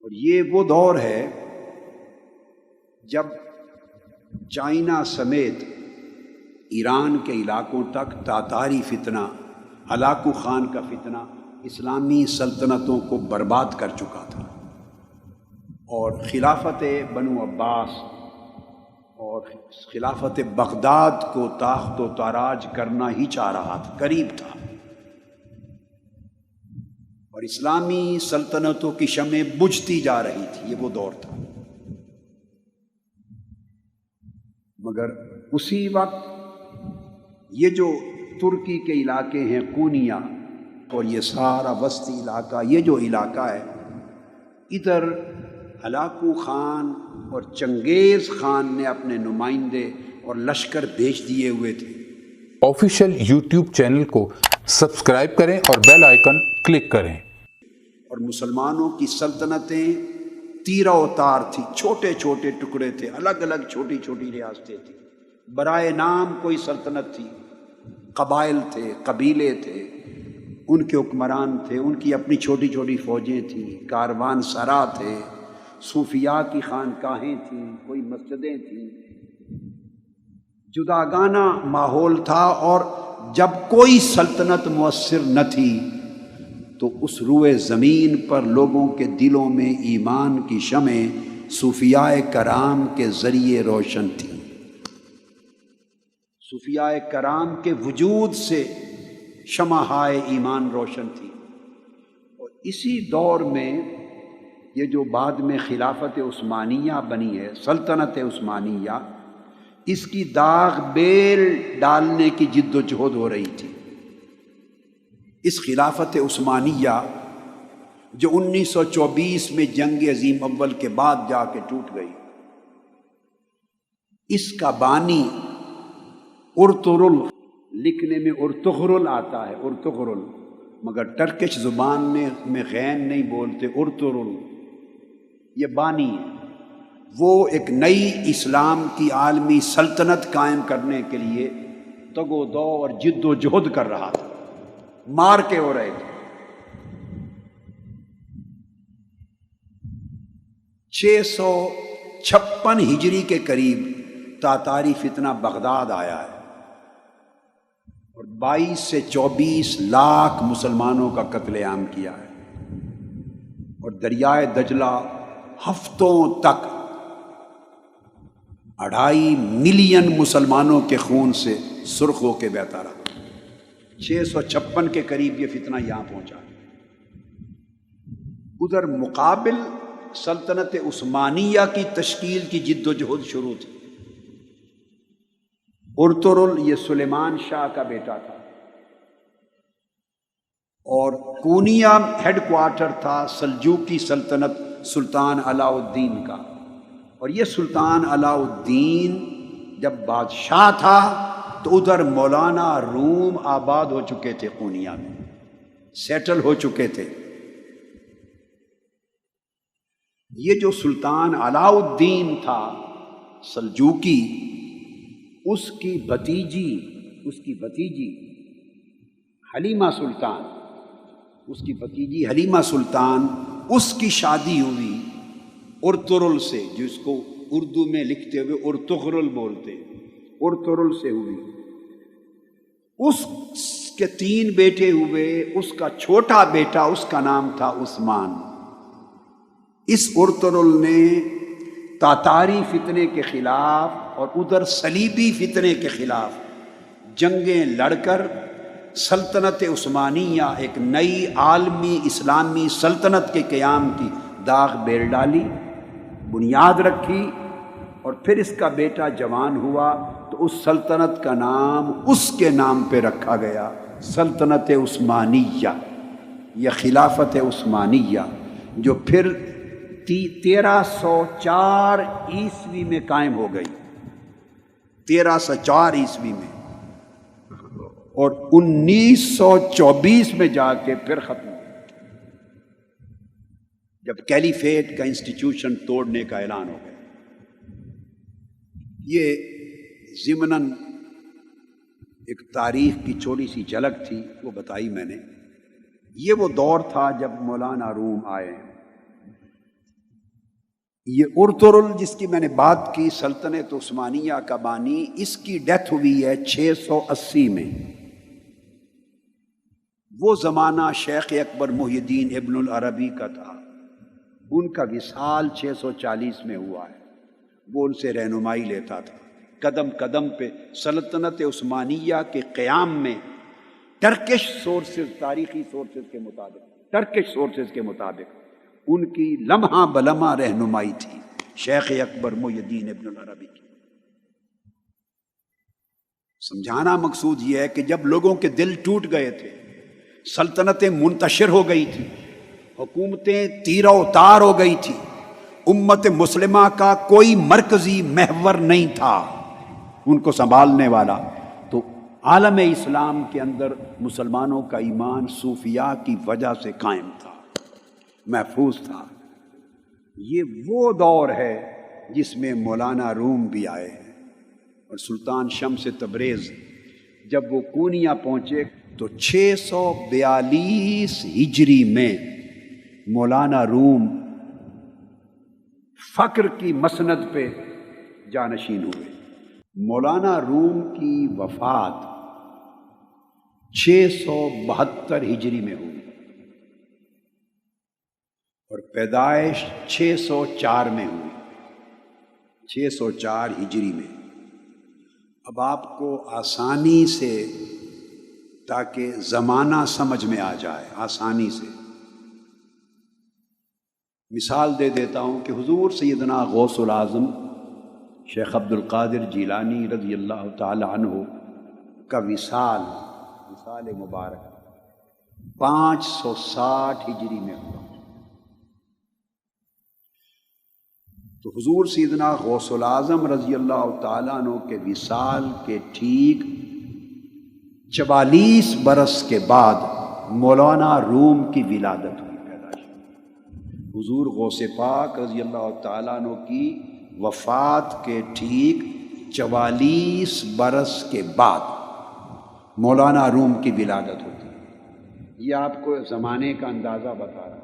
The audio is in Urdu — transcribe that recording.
اور یہ وہ دور ہے جب چائنا سمیت ایران کے علاقوں تک تاتاری فتنہ، ہلاکو خان کا فتنہ اسلامی سلطنتوں کو برباد کر چکا تھا، اور خلافت بنو عباس اور خلافت بغداد کو تاخت و تاراج کرنا ہی چاہ رہا تھا، قریب تھا، اور اسلامی سلطنتوں کی شمع بجھتی جا رہی تھی۔ یہ وہ دور تھا۔ مگر اسی وقت یہ جو ترکی کے علاقے ہیں کونیا اور یہ سارا وسطی علاقہ، یہ جو علاقہ ہے، ادھر ہلاکو خان اور چنگیز خان نے اپنے نمائندے اور لشکر بھیج دیے ہوئے تھے۔ آفیشیل یوٹیوب چینل کو سبسکرائب کریں اور بیل آئیکن کلک کریں۔ اور مسلمانوں کی سلطنتیں تیرہ و تار تھی، چھوٹے چھوٹے ٹکڑے تھے، الگ الگ چھوٹی چھوٹی ریاستیں تھیں، برائے نام کوئی سلطنت تھی، قبائل تھے، قبیلے تھے، ان کے حکمران تھے، ان کی اپنی چھوٹی چھوٹی فوجیں تھیں، کاروان سرا تھے، صوفیاء کی خانقاہیں تھیں، کوئی مسجدیں تھیں، جداگانہ ماحول تھا۔ اور جب کوئی سلطنت مؤثر نہ تھی تو اس روئے زمین پر لوگوں کے دلوں میں ایمان کی شمع صوفیاء کرام کے ذریعے روشن تھی۔ صوفیاء کرام کے وجود سے شمعہائے ایمان روشن تھی۔ اور اسی دور میں یہ جو بعد میں خلافت عثمانیہ بنی ہے، سلطنت عثمانیہ، اس کی داغ بیل ڈالنے کی جد و جہد ہو رہی تھی۔ اس خلافت عثمانیہ جو 1924 میں جنگ عظیم اول کے بعد جا کے ٹوٹ گئی، اس کا بانی ارطغرل، لکھنے میں ارطغرل آتا ہے، ارطغرل، مگر ٹرکش زبان میں غین نہیں بولتے، ارطغرل، یہ بانی ہے۔ وہ ایک نئی اسلام کی عالمی سلطنت قائم کرنے کے لیے تگ و دو اور جد و جہد کر رہا تھا، مار کے ہو رہے تھے۔ 656 ہجری کے قریب تاتاری فتنہ بغداد آیا ہے اور 22 سے 24 لاکھ مسلمانوں کا قتل عام کیا ہے، اور دریائے دجلہ ہفتوں تک 2.5 ملین مسلمانوں کے خون سے سرخ ہو کے بہتا رہا۔ 656 کے قریب یہ فتنہ یہاں پہنچا۔ ادھر مقابل سلطنت عثمانیہ کی تشکیل کی جد و جہد شروع تھی۔ ارطغرل یہ سلیمان شاہ کا بیٹا تھا، اور کونیا ہیڈ کوارٹر تھا سلجوقی سلطنت سلطان علاء الدین کا، اور یہ سلطان علاء الدین جب بادشاہ تھا تو ادھر مولانا روم آباد ہو چکے تھے، کونیا میں سیٹل ہو چکے تھے۔ یہ جو سلطان علاء الدین تھا سلجوقی، اس کی بھتیجی حلیمہ سلطان، اس کی شادی ہوئی ارطغرل سے، جس کو اردو میں لکھتے ہوئے ارطغرل بولتے، ارطغرل سے ہوئی۔ اس کے 3 بیٹے ہوئے، اس کا چھوٹا بیٹا، اس کا نام تھا عثمان۔ اس ارطغرل نے تاتاری فتنے کے خلاف اور ادھر صلیبی فتنے کے خلاف جنگیں لڑ کر سلطنت عثمانیہ، ایک نئی عالمی اسلامی سلطنت کے قیام کی داغ بیل ڈالی، بنیاد رکھی، اور پھر اس کا بیٹا جوان ہوا تو اس سلطنت کا نام اس کے نام پہ رکھا گیا، سلطنت عثمانیہ یا خلافت عثمانیہ، جو پھر 1304 عیسوی میں قائم ہو گئی، 1304 عیسوی میں، اور 1924 میں جا کے پھر ختم ہو، جب کیلیفیٹ کا انسٹیٹیوشن توڑنے کا اعلان ہو گیا۔ یہ ضمناً ایک تاریخ کی چھوٹی سی جھلک تھی، وہ بتائی میں نے۔ یہ وہ دور تھا جب مولانا روم آئے، یہ ارطغرل جس کی میں نے بات کی سلطنت عثمانیہ کا بانی، اس کی ڈیتھ ہوئی ہے 680 میں۔ وہ زمانہ شیخ اکبر محی الدین ابن العربی کا تھا، ان کا وصال 640 میں ہوا ہے۔ وہ ان سے رہنمائی لیتا تھا قدم قدم پہ سلطنت عثمانیہ کے قیام میں، ٹرکش سورسز، تاریخی سورسز کے مطابق، ٹرکش سورسز کے مطابق ان کی لمحہ بلمحہ رہنمائی تھی شیخ اکبر محی الدین ابن العربی کی۔ سمجھانا مقصود یہ ہے کہ جب لوگوں کے دل ٹوٹ گئے تھے، سلطنتیں منتشر ہو گئی تھی، حکومتیں تیرہ اتار ہو گئی تھی، امت مسلمہ کا کوئی مرکزی محور نہیں تھا ان کو سنبھالنے والا، تو عالم اسلام کے اندر مسلمانوں کا ایمان صوفیاء کی وجہ سے قائم تھا، محفوظ تھا۔ یہ وہ دور ہے جس میں مولانا روم بھی آئے ہیں، اور سلطان شمس تبریز جب وہ کونیا پہنچے تو 642 ہجری میں مولانا روم فقر کی مسند پہ جانشین ہوئے۔ مولانا روم کی وفات 672 ہجری میں ہوئی اور پیدائش 604 میں ہوئی، 604 ہجری میں۔ اب آپ کو آسانی سے، تاکہ زمانہ سمجھ میں آ جائے، آسانی سے مثال دے دیتا ہوں کہ حضور سیدنا غوث العظم شیخ عبد القادر جیلانی رضی اللہ تعالی عنہ کا وصال مبارک 560 ہجری میں ہوا۔ تو حضور سیدنا غوث العظم رضی اللہ تعالیٰ عنہ کے وصال کے ٹھیک 44 برس کے بعد مولانا روم کی ولادت ہوئی، پیدائش ہوئی۔ حضور غوث پاک رضی اللہ تعالیٰ عنہ کی وفات کے ٹھیک 44 برس کے بعد مولانا روم کی ولادت ہوتی ہے۔ یہ آپ کو زمانے کا اندازہ بتا رہا ہے۔